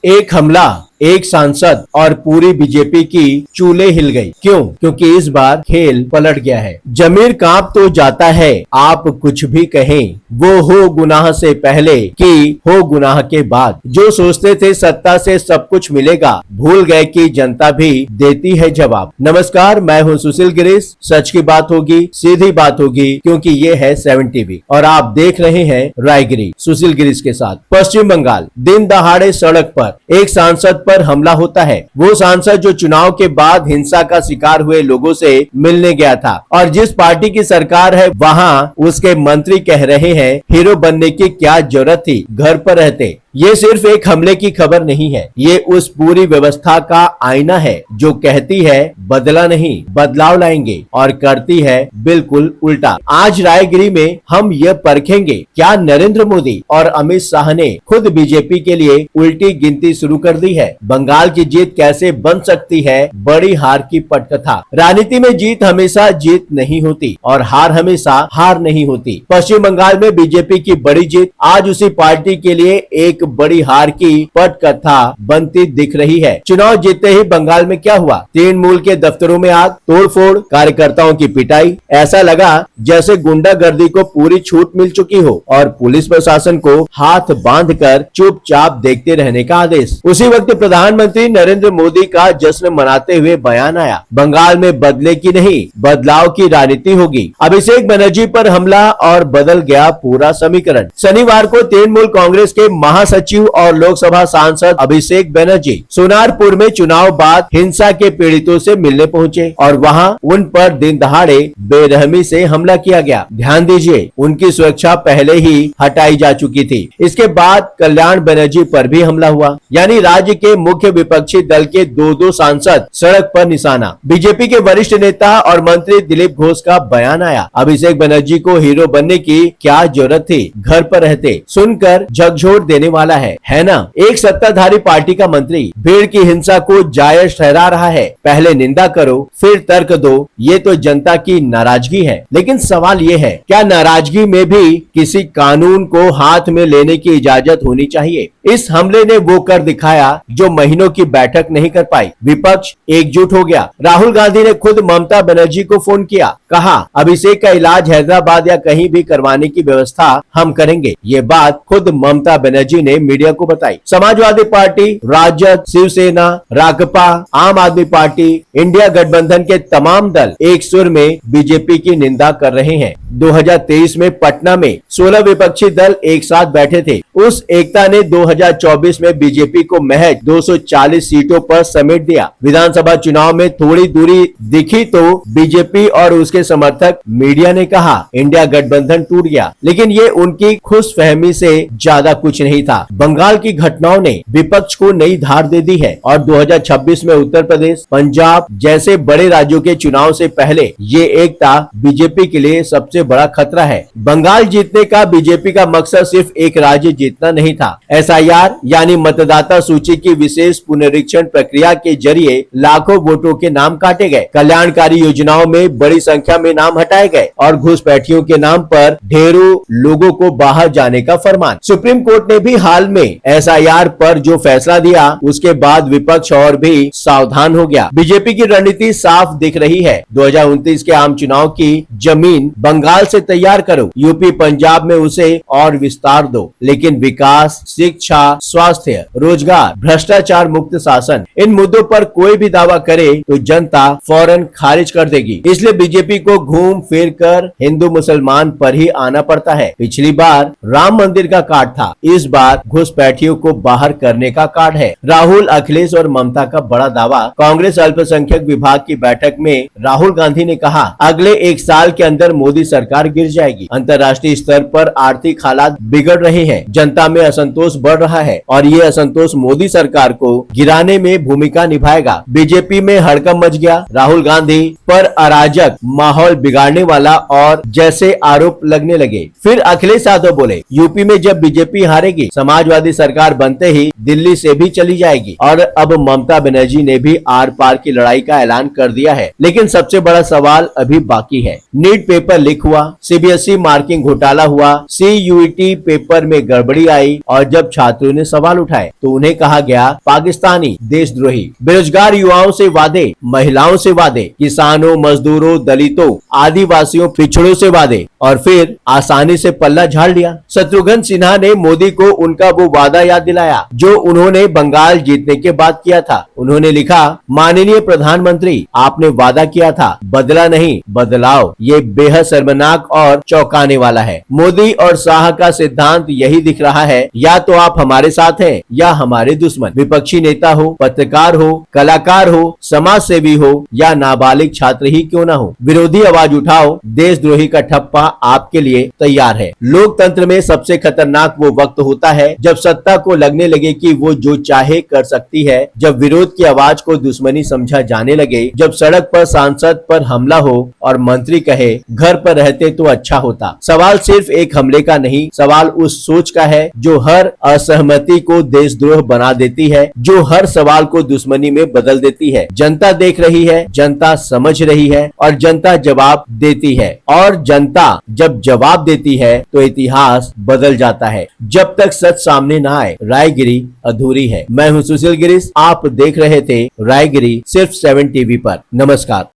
एक हमला, एक सांसद और पूरी बीजेपी की चूल्हे हिल गई। क्यों? क्योंकि इस बार खेल पलट गया है। जमीर कांप तो जाता है, आप कुछ भी कहें, वो हो गुनाह से पहले कि हो गुनाह के बाद। जो सोचते थे सत्ता से सब कुछ मिलेगा, भूल गए कि जनता भी देती है जवाब। नमस्कार, मैं हूं सुशील गिरीश। सच की बात होगी, सीधी बात होगी, क्योंकि ये है 7 टीवी और आप देख रहे हैं रायगिरी सुशील गिरीश के साथ। पश्चिम बंगाल, दिन दहाड़े सड़क पर एक सांसद पर हमला होता है। वो सांसद जो चुनाव के बाद हिंसा का शिकार हुए लोगों से मिलने गया था और जिस पार्टी की सरकार है वहां उसके मंत्री कह रहे हैं हीरो बनने की क्या जरूरत थी, घर पर रहते। ये सिर्फ एक हमले की खबर नहीं है, ये उस पूरी व्यवस्था का आईना है जो कहती है बदला नहीं, बदलाव लाएंगे और करती है बिल्कुल उल्टा। आज रायगिरी में हम ये परखेंगे क्या नरेंद्र मोदी और अमित शाह ने खुद बीजेपी के लिए उल्टी गिनती शुरू कर दी है। बंगाल की जीत कैसे बन सकती है बड़ी हार की पटकथा। राजनीति में जीत हमेशा जीत नहीं होती और हार हमेशा हार नहीं होती। पश्चिम बंगाल में बीजेपी की बड़ी जीत आज उसी पार्टी के लिए एक बड़ी हार की पटकथा बनती दिख रही है। चुनाव जीतते ही बंगाल में क्या हुआ? तृणमूल के दफ्तरों में आग, तोड़फोड़, कार्यकर्ताओं की पिटाई। ऐसा लगा जैसे गुंडागर्दी को पूरी छूट मिल चुकी हो और पुलिस प्रशासन को हाथ बांधकर चुपचाप देखते रहने का आदेश। उसी वक्त प्रधानमंत्री नरेंद्र मोदी का जश्न मनाते हुए बयान आया, बंगाल में बदले की नहीं बदलाव की राजनीति होगी। अभिषेक बनर्जी पर हमला और बदल गया पूरा समीकरण। शनिवार को तृणमूल कांग्रेस के महासचिव और लोकसभा सांसद अभिषेक बनर्जी सोनारपुर में चुनाव बाद हिंसा के पीड़ितों से मिलने पहुंचे और वहां उन पर दिन दहाड़े बेरहमी से हमला किया गया। ध्यान दीजिए, उनकी सुरक्षा पहले ही हटाई जा चुकी थी। इसके बाद कल्याण बनर्जी पर भी हमला हुआ, यानी राज्य के मुख्य विपक्षी दल के दो सांसद सड़क पर निशाना। बीजेपी के वरिष्ठ नेता और मंत्री दिलीप घोष का बयान आया, अभिषेक बनर्जी को हीरो बनने की क्या जरूरत थी, घर पर रहते। सुनकर झकझोर देने वाला है ना। एक सत्ताधारी पार्टी का मंत्री भीड़ की हिंसा को जायज ठहरा रहा है। पहले निंदा करो फिर तर्क दो, ये तो जनता की नाराजगी है। लेकिन सवाल ये है, क्या नाराजगी में भी किसी कानून को हाथ में लेने की इजाजत होनी चाहिए? इस हमले ने वो कर दिखाया जो महीनों की बैठक नहीं कर पाई। विपक्ष एकजुट हो गया। राहुल गांधी ने खुद ममता बनर्जी को फोन किया, कहा अभिषेक का इलाज हैदराबाद या कहीं भी करवाने की व्यवस्था हम करेंगे। ये बात खुद ममता बनर्जी ने मीडिया को बताई। समाजवादी पार्टी, राजद, शिवसेना, राकपा, आम आदमी पार्टी, इंडिया गठबंधन के तमाम दल एक सुर में बीजेपी की निंदा कर रहे हैं। 2023 में पटना में 16 विपक्षी दल एक साथ बैठे थे। उस एकता ने 2024 में बीजेपी को महज 240 सीटों पर समेट दिया। विधानसभा चुनाव में थोड़ी दूरी दिखी तो बीजेपी और उसके समर्थक मीडिया ने कहा इंडिया गठबंधन टूट गया, लेकिन ये उनकी खुशफहमी से ज्यादा कुछ नहीं था। बंगाल की घटनाओं ने विपक्ष को नई धार दे दी है और 2026 में उत्तर प्रदेश, पंजाब जैसे बड़े राज्यों के चुनाव से पहले ये एकता बीजेपी के लिए सबसे बड़ा खतरा है। बंगाल जीतने का बीजेपी का मकसद सिर्फ एक राज्य जीतना नहीं था। एसआईआर यानी मतदाता सूची की विशेष पुनरीक्षण प्रक्रिया के जरिए लाखों वोटों के नाम काटे गए, कल्याणकारी योजनाओं में बड़ी संख्या में नाम हटाए गए और घुसपैठियों के नाम पर ढेरों लोगों को बाहर जाने का फरमान। सुप्रीम कोर्ट ने भी हाल में एसआईआर पर जो फैसला दिया उसके बाद विपक्ष और भी सावधान हो गया। बीजेपी की रणनीति साफ दिख रही है। 2029 के आम चुनाव की जमीन बंगाल से तैयार करो, यूपी पंजाब में उसे और विस्तार दो, लेकिन विकास, शिक्षा, स्वास्थ्य, रोजगार, भ्रष्टाचार मुक्त शासन, इन मुद्दों पर कोई भी दावा करे तो जनता फौरन खारिज कर देगी। इसलिए बीजेपी को घूम फिर कर हिंदू मुसलमान पर ही आना पड़ता है। पिछली बार राम मंदिर का कार्ड था, इस बार घुसपैठियों को बाहर करने का कार्ड है। राहुल, अखिलेश और ममता का बड़ा दावा। कांग्रेस अल्पसंख्यक विभाग की बैठक में राहुल गांधी ने कहा अगले एक साल के अंदर मोदी सरकार गिर जाएगी। अंतर्राष्ट्रीय स्तर पर आर्थिक हालात बिगड़ रहे हैं, जनता में असंतोष बढ़ रहा है और ये असंतोष मोदी सरकार को गिराने में भूमिका निभाएगा। बीजेपी में हड़कंप मच गया। राहुल गांधी पर अराजक माहौल बिगाड़ने वाला और जैसे आरोप लगने लगे। फिर अखिलेश यादव बोले यूपी में जब बीजेपी हारेगी समाजवादी सरकार बनते ही दिल्ली से भी चली जाएगी और अब ममता बनर्जी ने भी आर पार की लड़ाई का ऐलान कर दिया है। लेकिन सबसे बड़ा सवाल अभी बाकी है। नीट पेपर लीक हुआ, सीबीएसई मार्किंग घोटाला हुआ, सीयूईटी पेपर में गड़बड़ी आई और जब छात्रों ने सवाल उठाए तो उन्हें कहा गया पाकिस्तानी, देशद्रोही। बेरोजगार युवाओं से वादे, महिलाओं से वादे, किसानों, मजदूरों, दलितों, आदिवासियों, पिछड़ों से वादे और फिर आसानी से पल्ला झाड़ लिया। शत्रुघ्न सिन्हा ने मोदी को उनका वो वादा याद दिलाया जो उन्होंने बंगाल जीतने के बाद किया था। उन्होंने लिखा, माननीय प्रधानमंत्री, आपने वादा किया था, बदला नहीं, बदलाव। ये बेहद शर्मनाक और चौंकाने वाला है। मोदी और शाह का सिद्धांत यही दिख रहा है, या तो आप हमारे साथ हैं या हमारे दुश्मन। विपक्षी नेता हो, पत्रकार हो, कलाकार हो, समाज सेवी हो या नाबालिग छात्र ही क्यों ना हो, विरोधी आवाज उठाओ, देशद्रोही का ठप्पा आपके लिए तैयार है। लोकतंत्र में सबसे खतरनाक वो वक्त होता है जब सत्ता को लगने लगे कि वो जो चाहे कर सकती है, जब विरोध की आवाज को दुश्मनी समझा जाने लगे, जब सड़क पर सांसद पर हमला हो और मंत्री कहे घर पर रहते तो अच्छा होता। सवाल सिर्फ एक हमले का नहीं, सवाल उस सोच का है जो हर असहमति को देशद्रोह बना देती है, जो हर सवाल को दुश्मनी में बदल देती है। जनता देख रही है, जनता समझ रही है और जनता जवाब देती है। और जनता जब जवाब देती है तो इतिहास बदल जाता है। जब तक सच सामने ना आए, रायगिरी अधूरी है। मैं हूं सुशील गिरीश, आप देख रहे थे रायगिरी सिर्फ 7 टीवी पर। नमस्कार।